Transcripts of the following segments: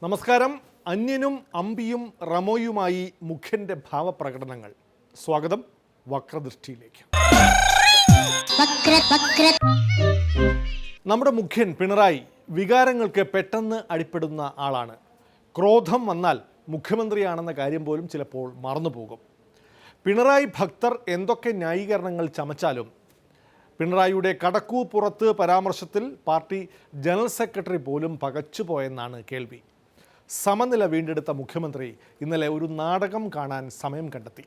നമസ്കാരം. അന്യനും അമ്പിയും റമോയുമായി മുഖ്യന്റെ ഭാവപ്രകടനങ്ങൾ. സ്വാഗതം വക്രദൃഷ്ടിയിലേക്ക്. നമ്മുടെ മുഖ്യൻ പിണറായി വികാരങ്ങൾക്ക് പെട്ടെന്ന് അടിപ്പെടുന്ന ആളാണ്. ക്രോധം വന്നാൽ മുഖ്യമന്ത്രിയാണെന്ന കാര്യം പോലും ചിലപ്പോൾ മറന്നുപോകും. പിണറായി ഭക്തർ എന്തൊക്കെ ന്യായീകരണങ്ങൾ ചമച്ചാലും പിണറായിയുടെ കടക്കൂ പുറത്ത് പരാമർശത്തിൽ പാർട്ടി ജനറൽ സെക്രട്ടറി പോലും പകച്ചുപോയെന്നാണ് കേൾവി. സമനില വീണ്ടെടുത്ത മുഖ്യമന്ത്രി ഇന്നലെ ഒരു നാടകം കാണാൻ സമയം കണ്ടെത്തി.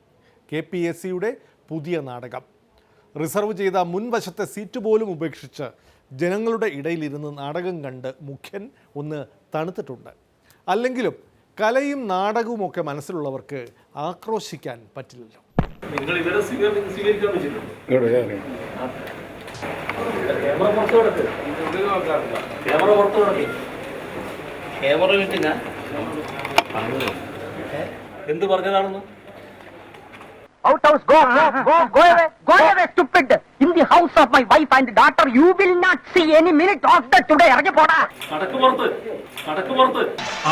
KPACയുടെ പുതിയ നാടകം. റിസർവ് ചെയ്ത മുൻവശത്തെ സീറ്റ് പോലും ഉപേക്ഷിച്ച് ജനങ്ങളുടെ ഇടയിലിരുന്ന് നാടകം കണ്ട് മുഖ്യൻ ഒന്ന് തണുത്തിട്ടുണ്ട്. അല്ലെങ്കിലും കലയും നാടകവുമൊക്കെ മനസ്സിലുള്ളവർക്ക് ആക്രോശിക്കാൻ പറ്റില്ലല്ലോ. എന്ത് പറഞ്ഞതാണെന്ന്? Out house, go away, stupid! In the house of my wife and daughter, you will not see any minute of that today. ഇറങ്ങി പോടാ. കടക്ക്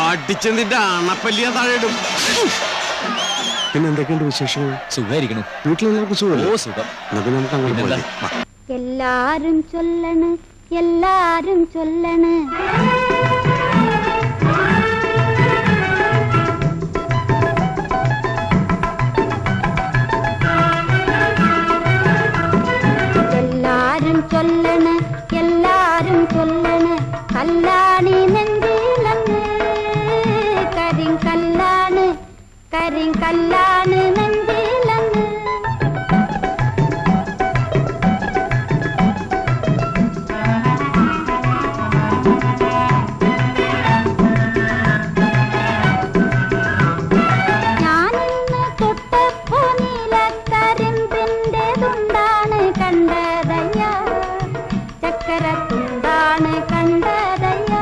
അടിച്ചതിന്റെ അണപ്പല്ലിയാ താഴെയിടും. പിന്നെ എന്തൊക്കെയുണ്ട് വിശേഷങ്ങൾ? സുഖമായിരിക്കണം. വീട്ടിലെല്ലാവർക്കും സുഖമല്ലേ? ഓ സുഖം. നമുക്ക് അങ്ങനെ പോകാം. എല്ലാരും ചൊല്ലണ്, എല്ലാരും ചൊല്ലണ്. ചൊല്ലണ്, എല്ലാരും ചൊല്ലണ്, കല്ലാണി നെഞ്ചിലങ്ങ് കരിങ്കല്ലാണ്, കരിങ്കല്ലാണ് നെഞ്ചിലങ്ങ്. ഞാനിന്ന് തൊട്ടപ്പോ നീലക്കരിമ്പിന്റെ തുണ്ടാണ് കണ്ടതയ്യ, ചക്കരത്തുണ്ടാണ് കണ്ടതയ്യ.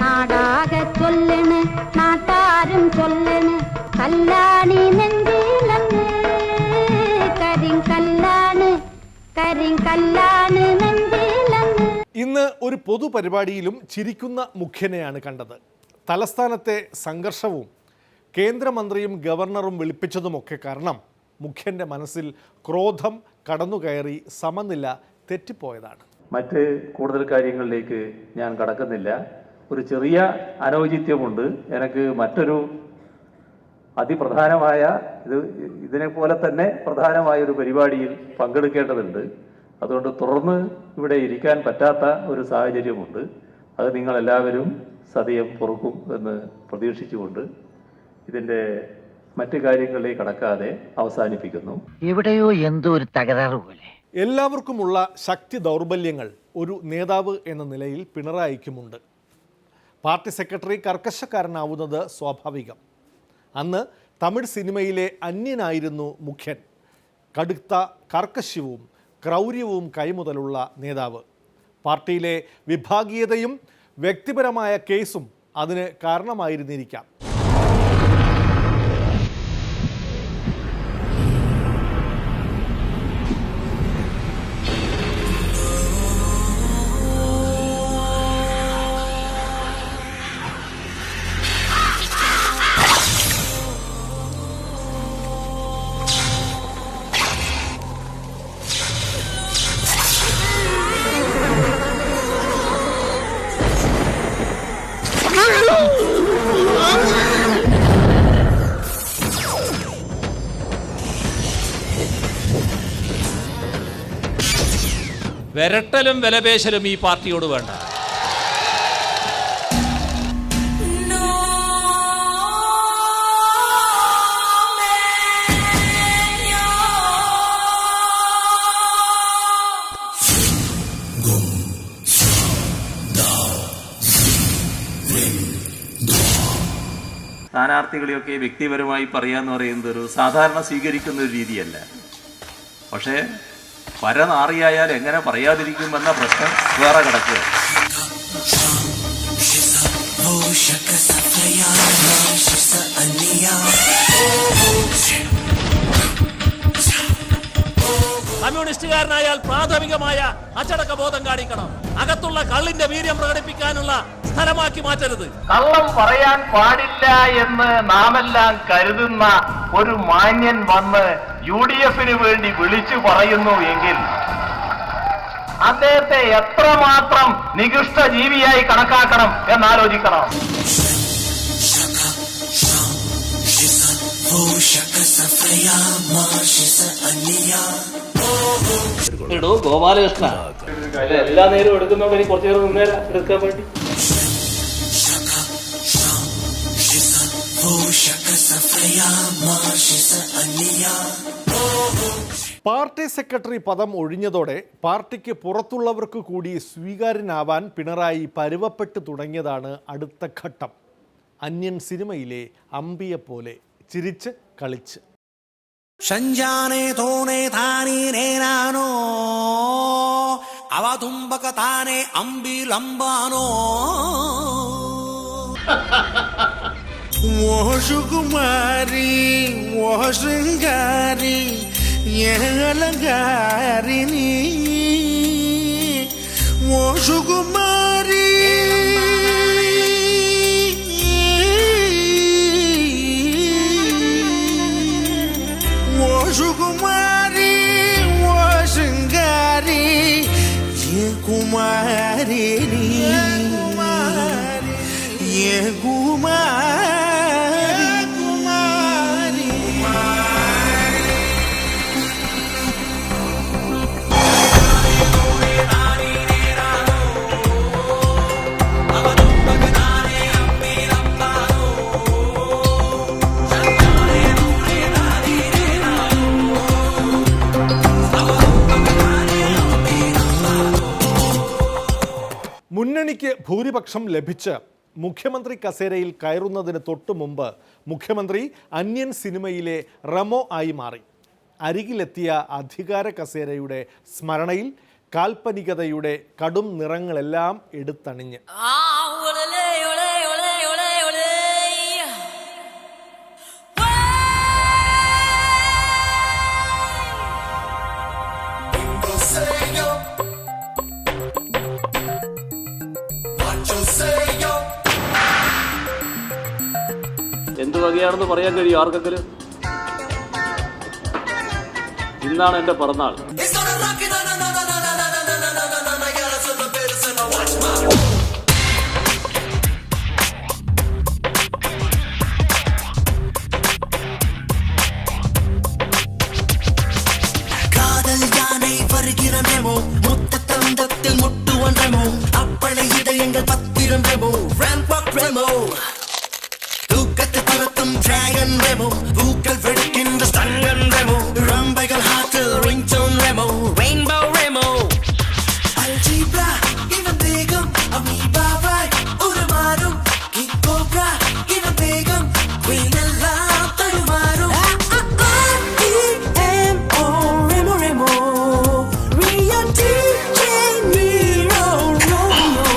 നാടാകെ ചൊല്ലണ്, നാട്ടാരും ചൊല്ലണ്, കല്ലാണി നെഞ്ചിലങ്ങ് കരിങ്കല്ലാണ്, കരിങ്കല്ലാണ് നെഞ്ചിലങ്ങ്. ഇന്ന് ഒരു പൊതുപരിപാടിയിലും ചിരിക്കുന്ന മുഖ്യനെയാണ് കണ്ടത്. തലസ്ഥാനത്തെ സംഘർഷവും കേന്ദ്രമന്ത്രിയും ഗവർണറും വിളിപ്പിച്ചതുമൊക്കെ കാരണം മുഖ്യന്റെ മനസ്സിൽ ക്രോധം കടന്നുകയറി സമനില തെറ്റിപ്പോയതാണ്. മറ്റ് കൂടുതൽ കാര്യങ്ങളിലേക്ക് ഞാൻ കടക്കുന്നില്ല. ഒരു ചെറിയ അനൗചിത്യമുണ്ട്. എനിക്ക് മറ്റൊരു അതിപ്രധാനമായ ഇതിനെ പോലെ തന്നെ പ്രധാനമായ ഒരു പരിപാടിയിൽ പങ്കെടുക്കേണ്ടതുണ്ട്. അതുകൊണ്ട് തുടർന്ന് ഇവിടെ ഇരിക്കാൻ പറ്റാത്ത ഒരു സാഹചര്യമുണ്ട്. അത് നിങ്ങളെല്ലാവരും സദയം പൊറുക്കും എന്ന് പ്രതീക്ഷിച്ചുകൊണ്ട് ഇതിൻ്റെ മറ്റു കാര്യങ്ങളിലേക്ക് കടക്കാതെ അവസാനിപ്പിക്കുന്നു. എവിടെയോ എന്തോ ഒരു തകരാറ് പോലെ. എല്ലാവർക്കുമുള്ള ശക്തി ദൗർബല്യങ്ങൾ ഒരു നേതാവ് എന്ന നിലയിൽ പിണറായിക്കുമുണ്ട്. പാർട്ടി സെക്രട്ടറി കർക്കശക്കാരനാവുന്നത് സ്വാഭാവികം. അന്ന് തമിഴ് സിനിമയിലെ അന്യനായിരുന്നു മുഖ്യൻ. കടുത്ത കർക്കശ്യവും ക്രൗര്യവും കൈമുതലുള്ള നേതാവ്. പാർട്ടിയിലെ വിഭാഗീയതയും വ്യക്തിപരമായ കേസും അതിന് കാരണമായിരുന്നിരിക്കാം. വിരട്ടലും വിലപേശലും ഈ പാർട്ടിയോട് വേണ്ട. സ്ഥാനാർത്ഥികളെയൊക്കെ വ്യക്തിപരമായി പറയാന്ന് പറയുന്നത് ഒരു സാധാരണ സ്വീകരിക്കുന്ന ഒരു രീതിയല്ല. പക്ഷേ പരനാറിയായാൽ എങ്ങനെ പറയാതിരിക്കുമെന്ന പ്രശ്നം വേറെ കിടക്കുക. കമ്മ്യൂണിസ്റ്റുകാരനായാൽ പ്രാഥമികമായ അച്ചടക്ക ബോധം കാണിക്കണം. അകത്തുള്ള കള്ളിന്റെ വീര്യം പ്രകടിപ്പിക്കാനുള്ള സ്ഥലമാക്കി മാറ്റരുത്. കള്ളം പറയാൻ പാടില്ല എന്ന് നാമെല്ലാം കരുതുന്ന ഒരു മാന്യൻ വന്ന് UDF-ന് വേണ്ടി വിളിച്ചു പറയുന്നു എങ്കിൽ അദ്ദേഹത്തെ എത്രമാത്രം നികൃഷ്ട ജീവിയായി കണക്കാക്കണം എന്നാലോചിക്കണം. ഗോപാലകൃഷ്ണ എല്ലാ നേരവും എടുക്കുന്നോണ്ട് എനിക്ക് കുറച്ചു നേരം നിന്നേരം എടുക്കാൻ വേണ്ടി. പാർട്ടി സെക്രട്ടറി പദം ഒഴിഞ്ഞതോടെ പാർട്ടിക്ക് പുറത്തുള്ളവർക്ക് കൂടി സ്വീകാര്യനാവാൻ പിണറായി പരുവപ്പെട്ടു തുടങ്ങിയതാണ് അടുത്ത ഘട്ടം. അന്യൻ സിനിമയിലെ അമ്പിയെപ്പോലെ ചിരിച്ച് കളിച്ച്. ಸಂಜಾನೆ ತೋನೆ ತಾನಿ ನೇನಾನೋ ಅವ ತುಂಬಕ ತಾನೆ ಅಂಬಿ ಲಂಬಾನೋ ಓ ಸುಕುಮಾರಿ ಓ ಶೃಂಗಾರಿ ಏಲಂಗಾರಿನಿ ಓ ಸುಕುಮಾರಿ Sukumari, Washingari, Kumari, മുന്നണിക്ക് ഭൂരിപക്ഷം ലഭിച്ച് മുഖ്യമന്ത്രി കസേരയിൽ കയറുന്നതിന് തൊട്ടു മുമ്പ് മുഖ്യമന്ത്രി അന്യൻ സിനിമയിലെ റമോ ആയി മാറി. അരികിലെത്തിയ അധികാര കസേരയുടെ സ്മരണയിൽ കാൽപ്പനികതയുടെ കടും നിറങ്ങളെല്ലാം എടുത്തണിഞ്ഞ് എന്ത് വകയാണെന്ന് പറയാൻ കഴിയും ആർക്കെങ്കിലും? ഇന്നാണ് എന്റെ പിറന്നാൾ. കാതൽ യാனை வருகிறமோ മുത്തത്തന്തത്തിൽ മുട്ടുവണ്ടമോ അപ്പളെ ഇടയങ്ങൾ പത്തിരണ്ടമോ റാംപാക് Remo Dragon Remo, Vocal Verdikin, the Stungan Remo, Rumbigal Hotel, Ringtone Remo, Rainbow Remo, Algebra, even Begum, Amoeba, Uramarum, King Cobra, even Begum, Queen Allah, Tarumarum, R-E-M-O, Remo Remo, Rio DJ Nero Romeo,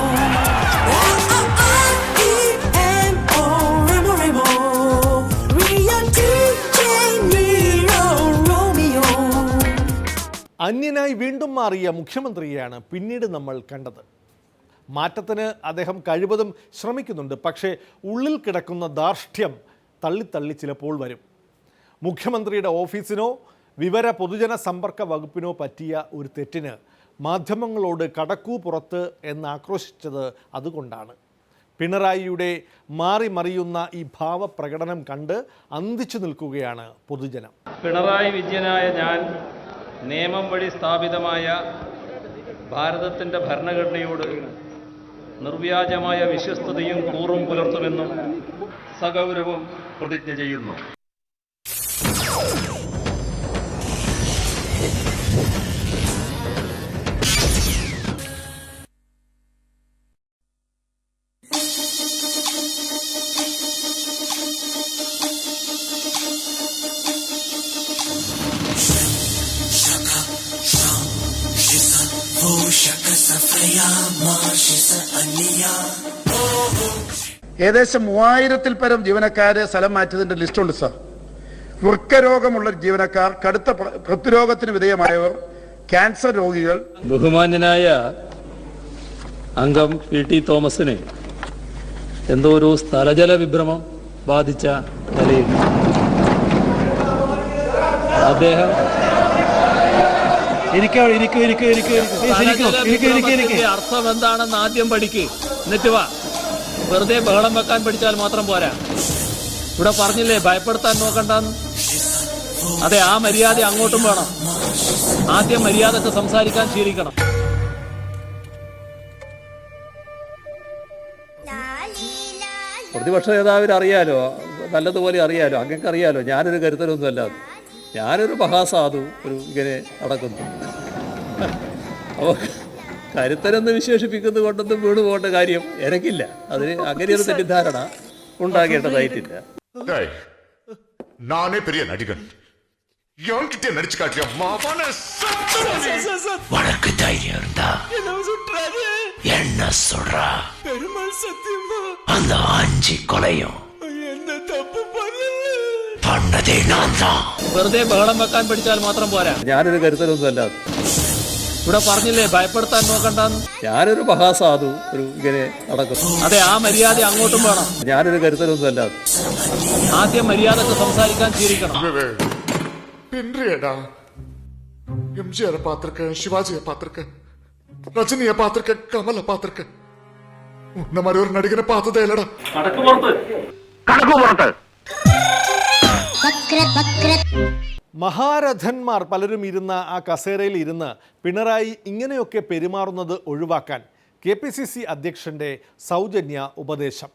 R-E-M-O, Remo Remo. അന്യനായി വീണ്ടും മാറിയ മുഖ്യമന്ത്രിയെയാണ് പിന്നീട് നമ്മൾ കണ്ടത്. മാറ്റത്തിന് അദ്ദേഹം കഴിവതും ശ്രമിക്കുന്നുണ്ട്. പക്ഷേ ഉള്ളിൽ കിടക്കുന്ന ധാർഷ്ട്യം തള്ളിത്തള്ളി ചിലപ്പോൾ വരും. മുഖ്യമന്ത്രിയുടെ ഓഫീസിനോ വിവര പൊതുജന സമ്പർക്ക വകുപ്പിനോ പറ്റിയ ഒരു തെറ്റിന് മാധ്യമങ്ങളോട് കടക്കൂ പുറത്ത് എന്ന് ആക്രോശിച്ചത് അതുകൊണ്ടാണ്. പിണറായിയുടെ മാറി മറിയുന്ന ഈ ഭാവപ്രകടനം കണ്ട് അന്തിച്ചു നിൽക്കുകയാണ് പൊതുജനം. പിണറായി വിജയനായ ഞാൻ നിയമം വഴി സ്ഥാപിതമായ ഭാരതത്തിൻ്റെ ഭരണഘടനയോട് നിർവ്യാജമായ വിശ്വസ്തതയും കൂറും പുലർത്തുമെന്നും സഗൗരവം പ്രതിജ്ഞ ചെയ്യുന്നു. ഏകദേശം 3000-ൽ പരം ജീവനക്കാരെ സ്ഥലം മാറ്റിയതിന്റെ ലിസ്റ്റുണ്ട് സർ. വൃക്കരോഗമുള്ള ജീവനക്കാർ, കടുത്ത ഹൃദ്രോഗത്തിന് വിധേയമായവർ, ക്യാൻസർ രോഗികൾ. ബഹുമാന്യനായ അംഗം PT തോമസിന് എന്തോ ഒരു സ്ഥലജല വിഭ്രമം ബാധിച്ച നിലയിൽ അദ്ദേഹം അർത്ഥം എന്താണെന്ന് ആദ്യം പഠിക്ക്, എന്നിട്ട് വാ. വെറുതെ ബഹളം വെക്കാൻ പഠിച്ചാൽ മാത്രം പോരാ. ഇവിടെ പറഞ്ഞില്ലേ ഭയപ്പെടുത്താൻ നോക്കണ്ടെന്ന്. അതെ, ആ മര്യാദ അങ്ങോട്ടും വേണം. ആദ്യം മര്യാദക്ക് സംസാരിക്കാൻ ശീലിക്കണം. പ്രതിപക്ഷ നേതാവിന് അറിയാലോ, നല്ലതുപോലെ അറിയാലോ, അങ്ങക്ക് അറിയാലോ, ഞാനൊരു കരുതലൊന്നും അല്ലാതെ, ഞാനൊരു മഹാസാധു ഇങ്ങനെ നടക്കുന്നു. അപ്പോൾ കരുത്തരെന്ന് വിശേഷിപ്പിക്കുന്നത് കൊണ്ടൊന്നും വീണ് പോകേണ്ട കാര്യം എനിക്കില്ല. അതിന് അങ്ങനെയൊരു തെറ്റിദ്ധാരണ ഉണ്ടാകേണ്ടതായിട്ടില്ല. நானே பெரிய நடிகன், என்கிட்ட நடிச்சு காட்டிய மாவான உனக்கு தைரியம் இருந்தா என்ன சொல்றா? அந்த 5 கொலையும் பண்ணதே நான் தான். വെറുതെ ബഹളം വെക്കാൻ പഠിച്ചാൽ മാത്രം പോരാ. ഞാനൊരു കരുതലൊന്നും അല്ലാതെ, ഇവിടെ പറഞ്ഞില്ലേ ഭയപ്പെടുത്താൻ നോക്കണ്ടെന്ന്. ഞാനൊരു മഹാസാധു ഇങ്ങനെ നടക്കുന്നു. അതെ, ആ മര്യാദ അങ്ങോട്ടും വേണം. ഞാനൊരു കരുതലൊന്നും അല്ലാതെ, ആദ്യം മര്യാദക്ക് സംസാരിക്കാൻ ശീലിക്കണം. பின்றியடா எம்ஜிஆரை பார்த்திருக்கேன், சிவாஜியை பார்த்திருக்கேன், ரஜினியை பார்த்திருக்கேன், கமலை பார்த்திருக்கேன். உன்ன மாதிரி ஒரு நடிகனை பார்த்ததே இல்லடா. മഹാരഥന്മാർ പലരും ഇരുന്ന ആ കസേരയിൽ ഇരുന്ന് പിണറായി ഇങ്ങനെയൊക്കെ പെരുമാറുന്നത് ഒഴിവാക്കാൻ KPCC അധ്യക്ഷൻ്റെ സൗജന്യ ഉപദേശം.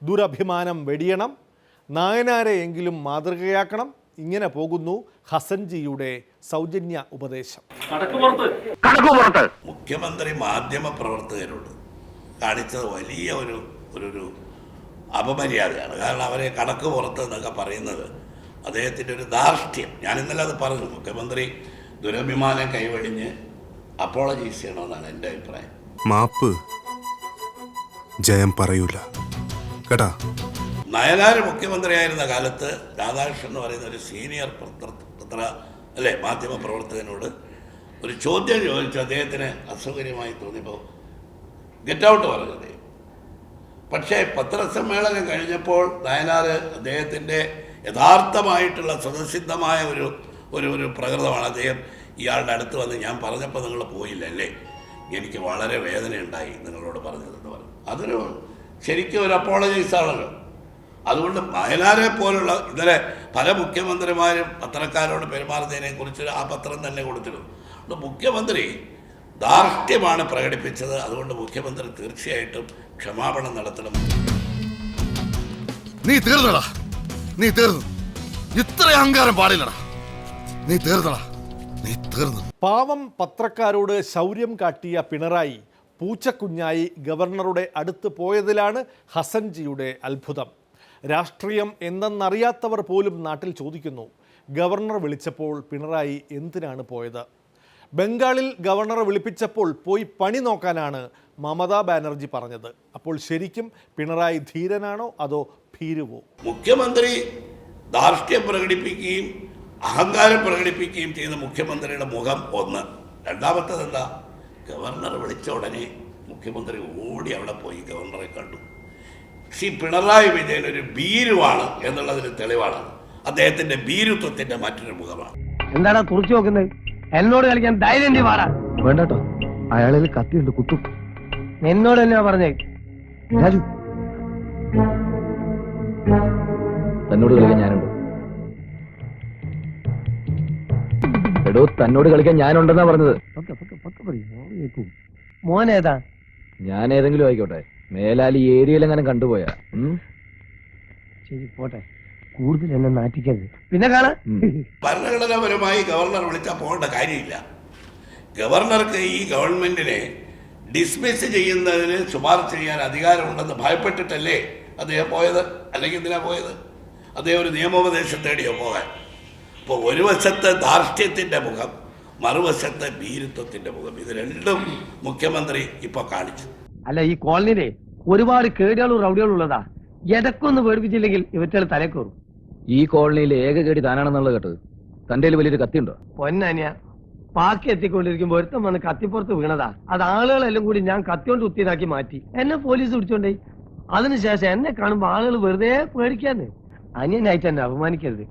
ദുരഭിമാനം വെടിയണം, നായനാരെയെങ്കിലും മാതൃകയാക്കണം. ഇങ്ങനെ പോകുന്നു ഹസൻജിയുടെ സൗജന്യ ഉപദേശം. മുഖ്യമന്ത്രി മാധ്യമ പ്രവർത്തകരോട് കാണിച്ചത് വലിയ ഒരു അപമര്യാദയാണ്. കാരണം അവരെ കണക്ക് പുറത്ത് എന്നൊക്കെ പറയുന്നത് അദ്ദേഹത്തിൻ്റെ ഒരു ധാർഷ്ട്യം. ഞാൻ ഇന്നലെ അത് പറഞ്ഞു. മുഖ്യമന്ത്രി ദുരഭിമാനം കൈവഴിഞ്ഞ് അപ്പോളജൈസ് ചെയ്യണമെന്നാണ് എൻ്റെ അഭിപ്രായം. മാപ്പ് ജയം പറയൂല കേട്ടാ. നയനാർ മുഖ്യമന്ത്രിയായിരുന്ന കാലത്ത് രാധാകൃഷ്ണൻ എന്ന് പറയുന്ന ഒരു സീനിയർ മാധ്യമ പ്രവർത്തകനോട് ഒരു ചോദ്യം ചോദിച്ചു. അദ്ദേഹത്തിന് അസൗകര്യമായി തോന്നിയപ്പോൾ ഗെറ്റ് ഔട്ട് പറഞ്ഞത്. പക്ഷേ പത്രസമ്മേളനം കഴിഞ്ഞപ്പോൾ നയനാർ അദ്ദേഹത്തിൻ്റെ യഥാർത്ഥമായിട്ടുള്ള സ്വതസിദ്ധമായ ഒരു പ്രകൃതമാണ്. അദ്ദേഹം ഇയാളുടെ അടുത്ത് വന്ന് ഞാൻ പറഞ്ഞപ്പോൾ നിങ്ങൾ പോയില്ലല്ലേ, എനിക്ക് വളരെ വേദനയുണ്ടായി നിങ്ങളോട് പറഞ്ഞതെന്ന് പറഞ്ഞു. അതൊരു ശരിക്കും ഒരു അപ്പോളജൈസ് ആണല്ലോ. അതുകൊണ്ട് നയനാരെ പോലുള്ള ഇന്നലെ പല മുഖ്യമന്ത്രിമാരും പത്രക്കാരോട് പെരുമാറുന്നതിനെ കുറിച്ച് ആ പത്രം തന്നെ കൊടുത്തിരുന്നു. അതുകൊണ്ട് മുഖ്യമന്ത്രി ധാർഷ്ട്യമാണ് പ്രകടിപ്പിച്ചത്. അതുകൊണ്ട് മുഖ്യമന്ത്രി തീർച്ചയായിട്ടും ക്ഷമാപണം നടത്തണം. നീ തീർന്നടാ, നീ തീർന്നു. ഇത്ര അഹങ്കാരം പാടില്ലടാ. നീ തീർന്നടാ, നീ തീർന്നു. പാവം പത്രക്കാരോട് ശൗര്യം കാട്ടിയ പിണറായി പൂച്ചക്കുഞ്ഞായി ഗവർണറുടെ അടുത്ത് പോയതിലാണ് ഹസൻജിയുടെ അത്ഭുതം. രാഷ്ട്രീയം എന്തെന്നറിയാത്തവർ പോലും നാട്ടിൽ ചോദിക്കുന്നു, ഗവർണർ വിളിച്ചപ്പോൾ പിണറായി എന്തിനാണ് പോയത്? ബംഗാളിൽ ഗവർണറെ വിളിപ്പിച്ചപ്പോൾ പോയി പണി നോക്കാനാണ് മമതാ ബാനർജി പറഞ്ഞത്. അപ്പോൾ ശരിക്കും പിണറായി ധീരനാണോ അതോ ഭീരുവോ? മുഖ്യമന്ത്രി ധാർഷ്ട്യം പ്രകടിപ്പിക്കുകയും അഹങ്കാരം പ്രകടിപ്പിക്കുകയും ചെയ്ത മുഖ്യമന്ത്രിയുടെ മുഖം ഒന്ന്. രണ്ടാമത്തത് എന്താ? ഗവർണർ വിളിച്ച ഉടനെ മുഖ്യമന്ത്രി ഓടി അവിടെ പോയി ഗവർണറെ കണ്ടു. പിണറായി വിജയൻ ഒരു ഭീരുവാണ് എന്നുള്ളതിന് തെളിവാണ്. അദ്ദേഹത്തിന്റെ ഭീരുത്വത്തിന്റെ മറ്റൊരു മുഖമാണ്. എന്താണ് തുറച്ചു നോക്കുന്നത്? എന്നോട് കളിക്കാൻ ധൈര്യം വാടാ. വേണ്ടട്ടോ, അയാളിൽ കത്തിയുണ്ട്, കുത്തും. എന്നോട് തന്നെയാ പറഞ്ഞേ. രാജു, തന്നോട് കളിക്കാൻ ഞാനുണ്ട്. എടോ, തന്നോട് കളിക്കാൻ ഞാനുണ്ടെന്നാ പറഞ്ഞത്. മോനേതാ? ഞാൻ ഏതെങ്കിലും ആയിക്കോട്ടെ, മേലാൽ ഈ ഏരിയയിലെങ്ങനെ കണ്ടുപോയാ. ശരി, പോട്ടെ, കൂടുതൽ എന്നെ നാറ്റിക്കരുത്. പിന്നെ കാണാം. ഭരണഘടനാപരമായി ഗവർണർ വിളിച്ചാൽ പോകേണ്ട കാര്യമില്ല. ഗവർണർക്ക് ഈ ഗവൺമെന്റിനെ ഡിസ്മിസ് ചെയ്യുന്നതിന് ശുപാർശ ചെയ്യാൻ അധികാരമുണ്ടെന്ന് ഭയപ്പെട്ടിട്ടല്ലേ അദ്ദേഹം പോയത്? അല്ലെങ്കിൽ എന്തിനാ പോയത്? അദ്ദേഹം ഒരു നിയമോപദേശം തേടിയോ പോകാൻ? അപ്പോൾ ഒരു വശത്ത് ധാർഷ്ട്യത്തിൻ്റെ മുഖം, മറുവശത്ത് ഭീരുത്വത്തിൻ്റെ മുഖം. ഇത് രണ്ടും മുഖ്യമന്ത്രി ഇപ്പോൾ കാണിച്ചു. അല്ല, ഈ കോളനിയിലെ ഒരുപാട് കേടുകളും റൗഡികളും ഉള്ളതാ. എടക്കൊന്ന് പേടിപ്പിച്ചില്ലെങ്കിൽ ഇവറ്റകൾ തലക്കേറും. ഈ കോളനിയിൽ ഏക കേടി താനാണെന്നുള്ളത് കേട്ടത്. തന്റെ വലിയൊരു കത്തിയുണ്ടോ? പൊന്നാനിയ പാക്കി എത്തിക്കൊണ്ടിരിക്കുമ്പോ ഒരുത്തം വന്ന് കത്തിപ്പുറത്ത് വീണതാ. അത് ആളുകളെല്ലാം കൂടി ഞാൻ കത്തിയോണ്ട് കുത്തിയതാക്കി മാറ്റി. എന്നെ പോലീസ് പിടിച്ചോണ്ടേ. അതിനുശേഷം എന്നെ കാണുമ്പോ ആളുകൾ വെറുതെ പേടിക്കാന്ന്. അന്യനായിട്ട് എന്നെ അപമാനിക്കരുത്.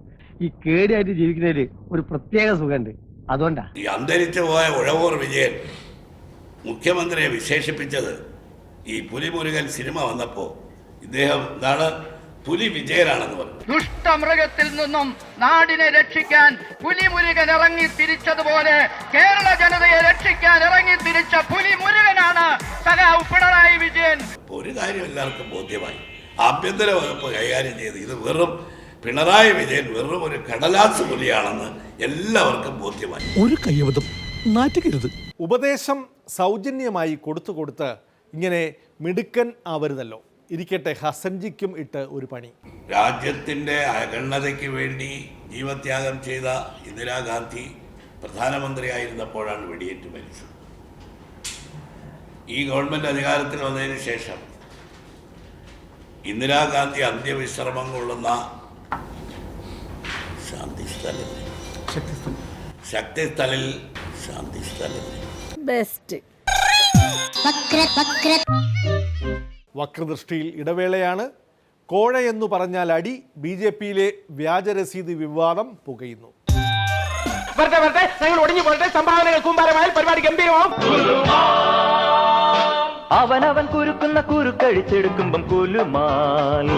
ഈ കേടിയായിട്ട് ജീവിക്കുന്നതില് ഒരു പ്രത്യേക സുഖമുണ്ട്. അതുകൊണ്ടാ ഈ അന്തരിച്ചു പോയ ഉഴവൂർ വിജയൻ മുഖ്യമന്ത്രിയെ വിശേഷിപ്പിച്ചത് ഈ പുലിമുരുകൻ സിനിമ വന്നപ്പോൾ ഇദ്ദേഹം എന്താണ് പുലി വിജയനാണെന്ന് പറഞ്ഞു. ദുഷ്ടമൃഗത്തിൽ നിന്നും നാടിനെ രക്ഷിക്കാൻ പുലിമുരുകൻ ഇറങ്ങി തിരിച്ചതുപോലെ കേരള ജനതയെ രക്ഷിക്കാൻ ഇറങ്ങി തിരിച്ച പുലിമുരുകനാണ് സഖാവ് പിണറായി വിജയൻ. ഒരു കാര്യം എല്ലാവർക്കും ബോധ്യമായി. ആഭ്യന്തര വകുപ്പ് കൈകാര്യം ചെയ്ത് ഇത് വെറും പിണറായി വിജയൻ വെറും ഒരു കടലാസ് പുലിയാണെന്ന് എല്ലാവർക്കും ബോധ്യമായി. ഒരു കയ്യബദ്ധം നാറ്റുകരുത്. ഉപദേശം സൗജന്യമായി കൊടുത്ത് ഇങ്ങനെ മിടുക്കൻ ആവരുതല്ലോ. ഇരിക്കട്ടെ, ഹസൻജിക്കും ഇട്ട് ഒരു പണി. രാജ്യത്തിൻ്റെ അഖണ്ഡതയ്ക്ക് വേണ്ടി ജീവത്യാഗം ചെയ്ത ഇന്ദിരാഗാന്ധി പ്രധാനമന്ത്രിയായിരുന്നപ്പോഴാണ് വെടിയേറ്റ് മരിച്ചത്. ഈ ഗവൺമെൻറ് അധികാരത്തിൽ വന്നതിന് ശേഷം ഇന്ദിരാഗാന്ധി അന്ത്യവിശ്രമം കൊള്ളുന്ന ശക്തിസ്ഥലിൽ ബെസ്റ്റ്. വക്രദൃഷ്ടിയിൽ ഇടവേളയാണ്. കോഴ എന്നു പറഞ്ഞാൽ അടി. BJP-യിലെ വ്യാജ രസീത് വിവാദം പുകയുന്നു. സംഭാവനകൾ കൂമ്പാരമായാൽ പരിപാടി ഗംഭീരമാവും. അവനവൻ കുരുക്കുന്ന കുരുക്കഴിച്ചെടുക്കുമ്പം കുലുമാൽ.